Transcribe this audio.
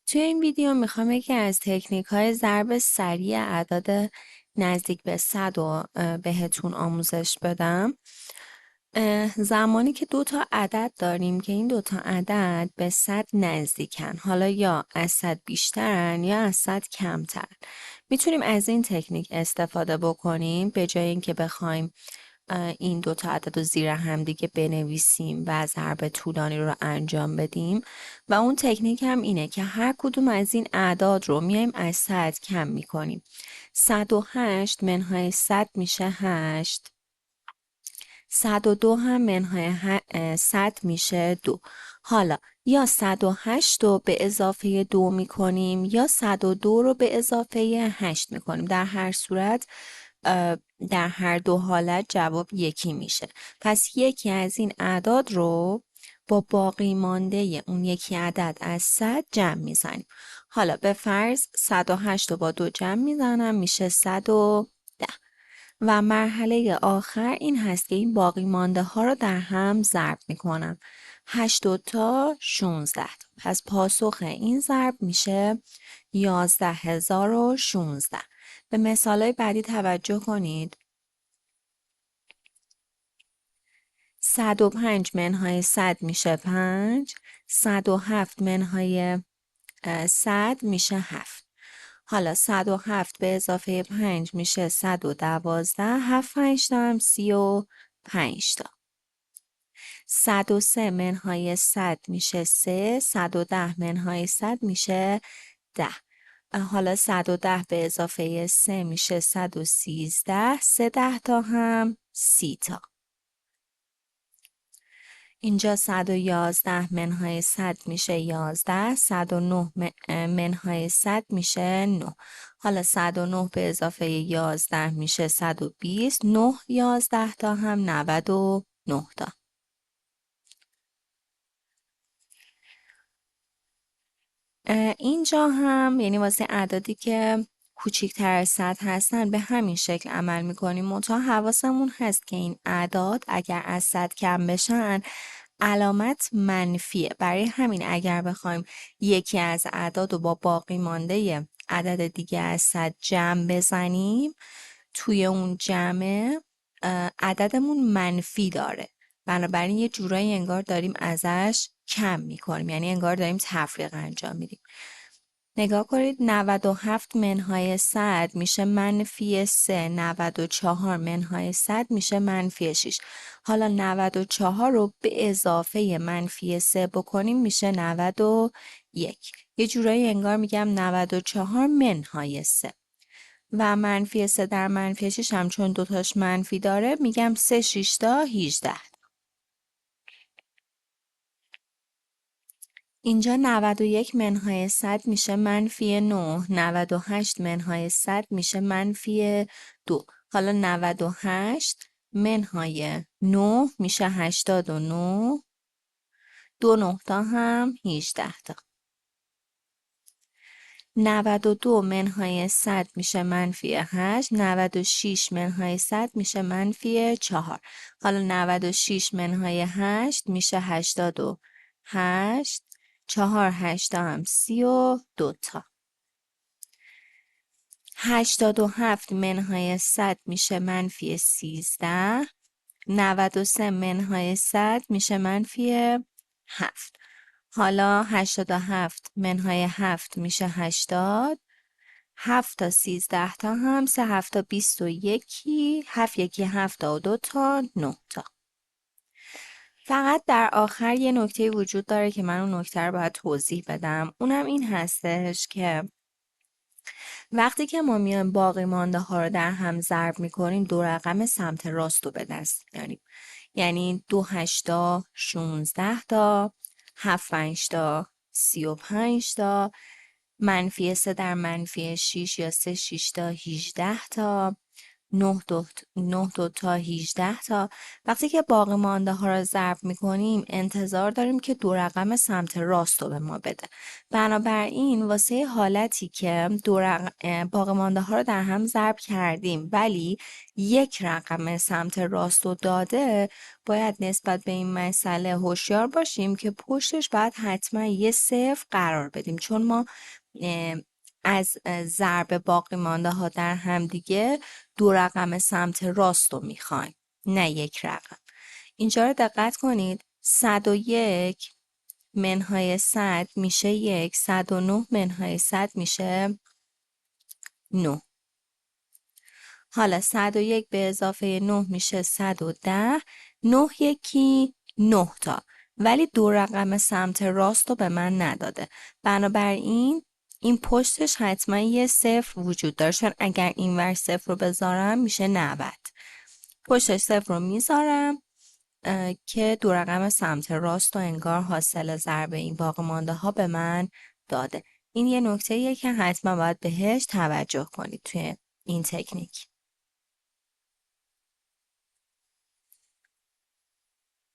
توی این ویدیو میخوام یکی از تکنیک های ضرب سریع اعداد نزدیک به 100 رو بهتون آموزش بدم. زمانی که دو تا عدد داریم که این دو تا عدد به 100 نزدیکن، حالا یا از 100 بیشترن یا از 100 کمترن، میتونیم از این تکنیک استفاده بکنیم به جای اینکه بخوایم این دو تا عدد رو زیر هم دیگه بنویسیم و ضرب طولانی رو انجام بدیم. و اون تکنیک هم اینه که هر کدوم از این اعداد رو میایم از 100 کم میکنیم. 108 منهای 100 میشه 8. 102 هم منهای 100 میشه 2. حالا یا 108 رو به اضافه 2 میکنیم یا 102 رو به اضافه 8 میکنیم. در هر صورت در هر دو حالت جواب یکی میشه. پس یکی از این اعداد رو با باقی مانده اون یکی عدد از 100 جمع میزنیم. حالا به فرض 108 رو با 2 جمع میزنم میشه 110. و مرحله آخر این هست که این باقی مانده ها رو در هم ضرب میکنم. 8 تا 16 تا. پس پاسخ این ضرب میشه 11016. به مثالای بعدی توجه کنید. 105 منهای 100 میشه 5. 107 منهای 100 میشه 7. حالا 107 به اضافه 5 میشه 112. 7 5 تا هم 35 تا. 103 منهای 100 میشه 3. 110 منهای 100 میشه 10. حالا 110 به اضافه 3 میشه 113. 3 10 تا هم 30 تا. اینجا 111 منهای 100 میشه 11. 109 منهای 100 میشه 9. حالا 109 به اضافه 11 میشه 120. 9 11 تا هم 99 تا. اینجا هم یعنی واسه اعدادی که کوچیکتر از 100 هستن به همین شکل عمل میکنیم. منتها حواسمون هست که این اعداد اگر از 100 کم بشن علامت منفیه. برای همین اگر بخوایم یکی از اعداد رو با باقی مانده عدد دیگه از 100 جمع بزنیم، توی اون جمع عددمون منفی داره. بنابراین یه جورایی انگار داریم ازش کم میکنیم، یعنی انگار داریم تفریق انجام میدیم. نگاه کنید، 97 منهای 100 میشه منفی 3. 94 منهای 100 میشه منفی 6. حالا 94 رو به اضافه منفی 3 بکنیم میشه 91. یه جورایی انگار میگم 94 منهای 3. و منفی 3 در منفی 6 هم چون دوتاش منفی داره میگم 3 6 تا 18. اینجا 91 منهای 100 میشه منفی 9. 98 منهای 100 میشه منفی 2. حالا 98 منهای 9 میشه 89. 2 9 تا هم 18 تا. 92 منهای 100 میشه منفی 8. 96 منهای 100 میشه منفی 4. حالا 96 منهای 8 میشه 88. 4 8 هم 32 تا. 87 منهای 100 میشه منفی 13. 93 منهای 100 میشه منفی 7. حالا 87 منهای 7 میشه 80. 7 تا 13 تا هم 3 7 تا 21. 7 1 7 تا و 2 تا 9 تا. فقط در آخر یه نکته وجود داره که من اون نکته رو باید توضیح بدم. اونم این هستش که وقتی که ما میایم باقی مانده ها رو در هم ضرب میکنیم دو رقم سمت راست رو به دست میاریم. یعنی 2 8 تا 16 تا، 7 5 تا 35 تا، منفی 3 در منفی 6 یا 3 6 تا 18 تا، 9 دو تا 18 تا. وقتی که باقی مانده ها رو ضرب میکنیم انتظار داریم که دو رقم سمت راست رو به ما بده. بنابراین واسه حالتی که باقی مانده ها رو در هم ضرب کردیم ولی یک رقم سمت راست رو داده، باید نسبت به این مسئله هوشیار باشیم که پشتش باید حتما یه صفر قرار بدیم، چون ما از ضرب باقی مانده ها در هم دیگه دو رقم سمت راست رو میخوایم، نه یک رقم. اینجا رو دقت کنید. 101 منهای 100 میشه 1، 109 منهای 100 میشه 9. حالا 101 به اضافه 9 میشه 110. 9 یکی 9 تا، ولی دو رقم سمت راست رو به من نداده. بنابراین این پشتش حتما یه صفر وجود داره، چون اگر این ور صفر رو بذارم میشه 90. پشتش صفر رو میذارم که دو رقم سمت راست و انگار حاصل ضرب این باقی مانده ها به من داده. این یه نکته‌ایه که حتما باید بهش توجه کنید توی این تکنیک.